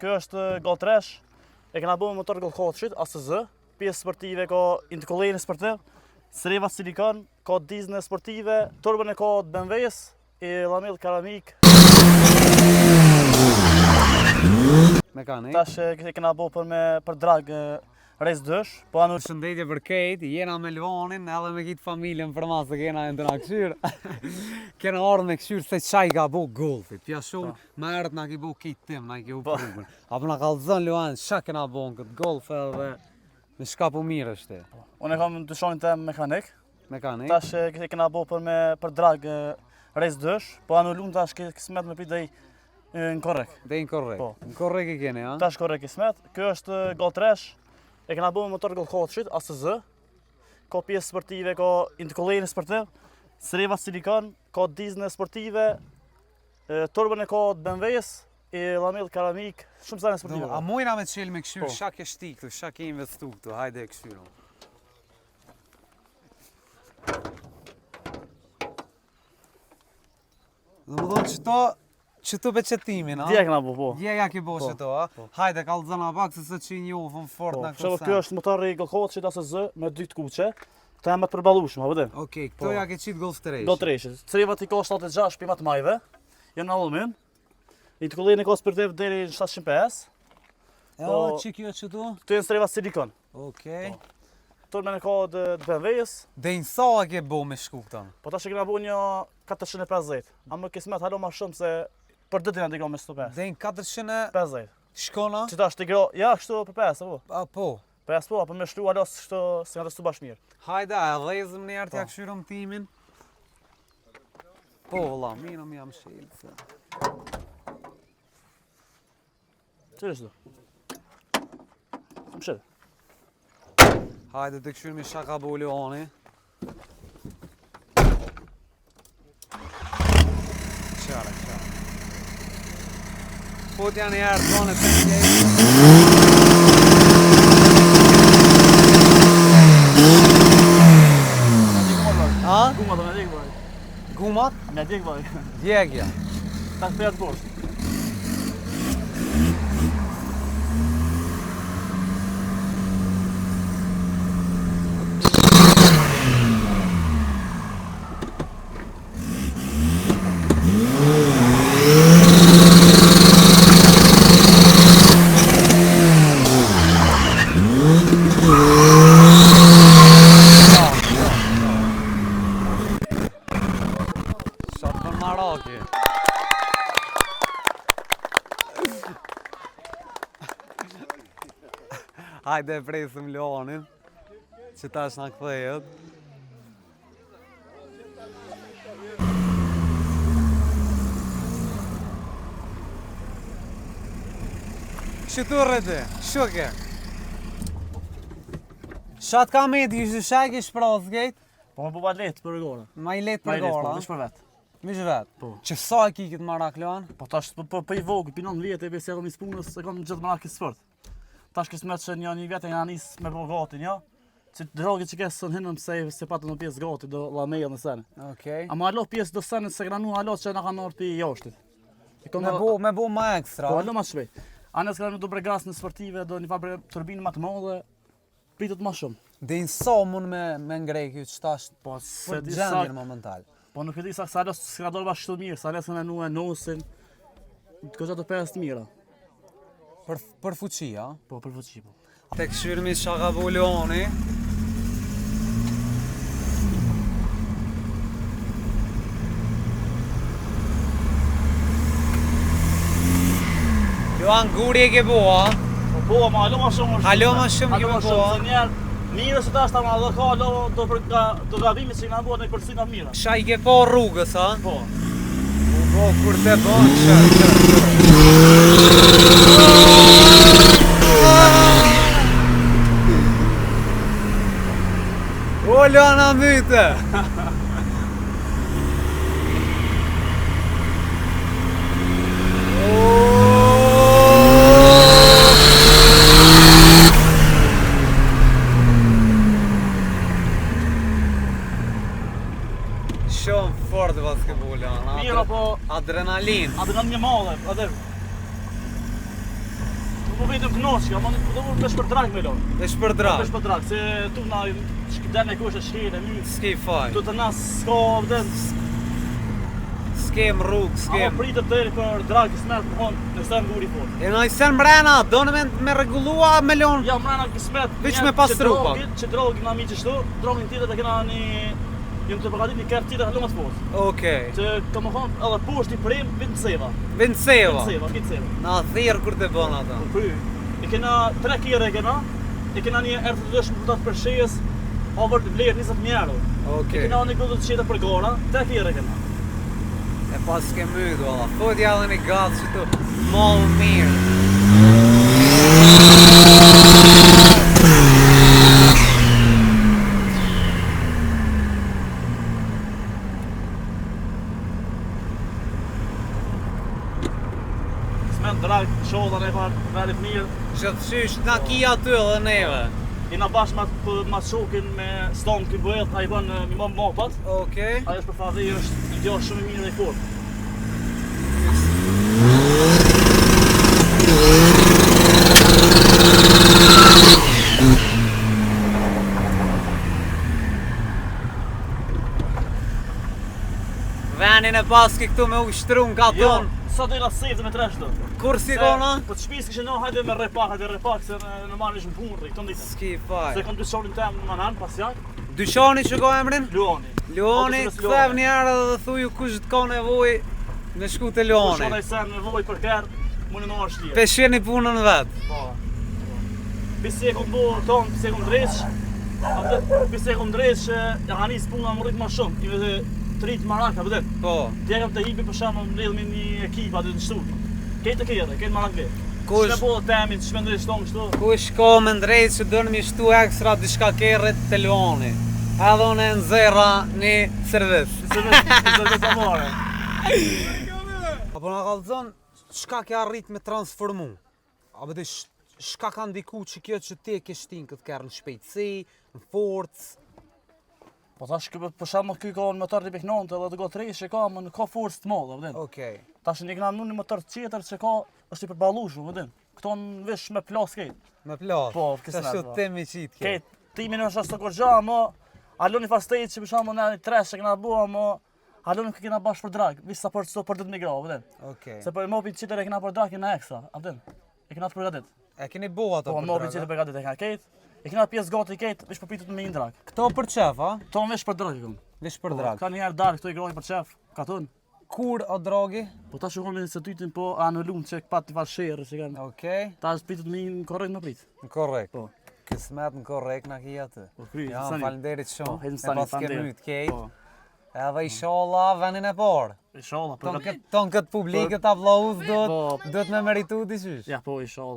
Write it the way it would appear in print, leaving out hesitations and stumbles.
Kjo është Golltresh. E kena bërë motor Gollkotshit ASZ, pjesë sportive ka intercoolering sportiv, sreva silikon, ka dizne sportive, turbën e ka të BMW-s, e lamell keramik. Mekanik. Tash e kena bërë për drag race 2, po anu Shëndetje për Kate, jena me Lvanin edhe me kitë familjen për mas të kena e të nga këshyrë. Kena ardhë me këshyrë se qaj ka bo golfit. Pja shumë, ma erët nga ki bo kitë tim, nga ki bo prugën. Apo nga kalëzën Lvanin, qa kena bo në këtë golf edhe me shka po mirë është ti. Unë e kam dyshonin të mekanik. Mekanik. Tash e kena bërë për drag race 2, po anu lumë tash kismet me prit dhe në korrek. Dhe në korrek. Po. Në korrek i keni, ha? Tash korrek kismet. Kjo është Golltresh. E kena bërë motor Gollkotshit ASZ. Ka pjesë sportive, ka intercoolering sportiv, sreva silikon, ka dizne sportive, turbën e ka të BMW-s, e lamell keramik, shumë sane sportive. A mujna me qelë me këshyrë, qa ke shti këtu, qa ke investu këtu, hajde e këshyrë. Dhe më thonë qëto be qëtimin, a? Dje kena bërë, po. Djeja ki bo qëto, a? Hajde, ka lëzëna pak se që i njofën fort në këtë sen. Kjo është motori Gollkotshit ASZ me 2 kuqe, këta janë më të përballueshme, apo vëdim? Okej, këto ja ke qitë Golltresh. Golltreshit. Srevat i ka 76 për matë majve, janë në alumin. Intercoolering ka sportiv deri në 750. Që kjo qëto? Këto janë sreva silikon. Okej. Turbën e ka të BMW-s. Dhe në sa a ke bo me shku këta? Po tash e kena bërë një 450. A më kismet halo ma shumë se për ditën e digra me 150. Dhe në 450 shkona? Që tash të gro, ja kështu për 5, apo? A po. 5 po, apo me shtu alo kështu se nga të stu bashkë mirë. Hajde, a dhezëm njerë t'ja këshyrëm timin. Po, vëlla, mirë më jam shilë. Qërë është du? Më shilë. Hajde të këshyrëm i shaka boli oni. Qare. Po t'ja njerë t'one të A? Gumat me djekë bëj. Gumat? Me djekë bëj. Djegja. Tash për jatë poshtë. Hajde e presim Leonin, që ta është nga këthejet. Shëtu rrëti, shuke. Shatë ka me t'i kështë shak i shpras gejt? Po më bëba letë për gara. Ma i letë për gara? Mish për vetë. Mish vetë? Po. Që sa e ki këtë marak, Leon? Po tash për i vogë, për 9 vjetë e besi e kom i spunës, e kom gjithë marak i sport. Tash kismet që një vjetë e nga nisë me po gatin, ja? Që drogi që kesë në hinëm se patë në pjesë gati, do lamejë në sene. Okej. A ma alo pjesë do sene se granu alo që nga ka nërë për jashtit. Me bo ma ekstra? Po alo ma shpejt. Anes granu do bregas në sportive, do një fabre turbinë ma të madhe, pritët ma shumë. Dhe në sa mund me ngrej kjo që tash për gjendjen momental? Po nuk e di sa alo s'ka dorë ba shtu mirë, sa alo s'ka në nosin, këgja të 5 mira. Për fuqi, a? Po, për fuqi, po. Te këshyrëmi shaka bo Leoni. Johan, guri e ke bo, a? Po, ma alo ma shumë. Alo ma shumë ke bo, a? Njerë, mirë se ta është ta ma dhe ka alo do gabimi që i nga bua në i përsi nga mira. Qa i ke po rrugës, a? Po. Po, kur te po, qërë. O, Lana myte! Shumë fort basketball, Lana. Mira, po... Adrenalin. Adrenalin një madhe, ader. po vetëm knoçka, më do të vesh për drag me lon. Vesh për drag. Vesh për drag, se tu na shkëdën e kush e shkënë mi. S'ke faj. Tu të nas s'ka vden. S'kem rrug, s'kem. Ama pritet deri për drag kismet von, nëse nguri fort. E nëjë sen mrena, do në me regullua me lon. Ja mrena kismet. Veç me pastru pak. Që drogi na mi qështu, drogin tjetër e kena jëmë të përgatit një kërë tjetër hallu më të fort. Okej. Që ka më thonë edhe poshtë i prim, vind seva. Vind seva. Vind seva. Na thirë kur të bën ata. Po kry. E kena 3 kire e kena një erë të dëshmë për të përshjes, over të vlerë 20.000 euro. Okej. E kena një gëllë të qetë për gora, 3 kire kena. E pas ke mydu, alla. Fotja edhe një gatë që të malë mirë. Smen drag, shodha ne parë, velit mirë. Që të qysh, na kia ty edhe neve. Ina bashkë ma shokin me stonë këtë bëhet, a i bën një më mopat. Okej. Ajo është për fadhi, është një gjohë shumë i mirë dhe i fort. Venin e paski këtu me ushtru në ka tonë. Sa të i nga sejtë me tresh të. Kur si kona? Po të shpisë kështë hajde me repak, se në marrë ishë më punë rri, këtë nditë. S'ki faj. Se kom dyshonin tem në manan, pas jak, Dyshani që ka emrin? Luani. Luani, këthev një herë dhe thuju kush të ka nevoj me shku të Luani. Dyshona i sen nevoj për kërë, më në marrë shlirë. Peshjeni punën vetë. Po. Pisi e kom bo tonë, pisi e kom dresh, pisi e kom dresh, ja ka njës puna më rritë ma shumë, i vete të rritë maraka, pëtën. Po. Dje kam të hipi për shemë më lidhë me një ekip aty në studi. Kejtë të kjere, kejtë marak vetë. Kush- Shka po dhe temin, që me ndrejsh tonë kështu. Kush ka me ndrejt që dënë mi shtu ekstra diçka kerrit të Luani. Edhe unë e nëzera një servis. Se me të amore. Apo nga kalëzën, shka ke arrit me transformu? Apo dhe shka ka ndiku që kjo që ti e ke shtin këtë kërë në shpejtësi, në forcë? Po tash për shemë ky ka në motor të piknonte edhe të gotë që ka, më ka forcë të madhe, vëdin. Okej. Tash një këna në motor tjetër që ka, është i përballueshëm, vëdin. Këto në vish me plas kejt. Me plasë. Po, Të kismet, shu po. të mi qitë kjo. Kejt, timin është ashtë të korgja, më aloni fastejt që për shemë në një tresh që këna bua, më aloni këna bash për drag, vish sa për 12 gra, vëdin. Okej. Se për mopin qitër e këna për drag këna ekstra, vëdin. E këna të përgatit. E keni bo ato Po, për mopin draga? qitër përgatit e këna kejt. E këna pjesë gati kejt, vish përpitut me një drag. Këto për qef, a? Këto vish për drag, këmë. Vish për drag. Ka njerë darë këto i grojnë për qef, ka tonë. Kur o dragi? Po ta shukon me se tytin po anullum që pat të fashërë që kanë. Okej. Ta është pritët me në korrekt më prit. Në korrekt. Po. Kismet në korrekt na ki aty. Po kry, Ja, stani. falenderit Po, shumë. hejnë E stani, pas ke falenderit. myt kejt. Po. Edhe inshallah venin e parë. Inshallah, Ton këtë publikët aplauz do Po. të me meritu diqysh. Ja, po inshallah.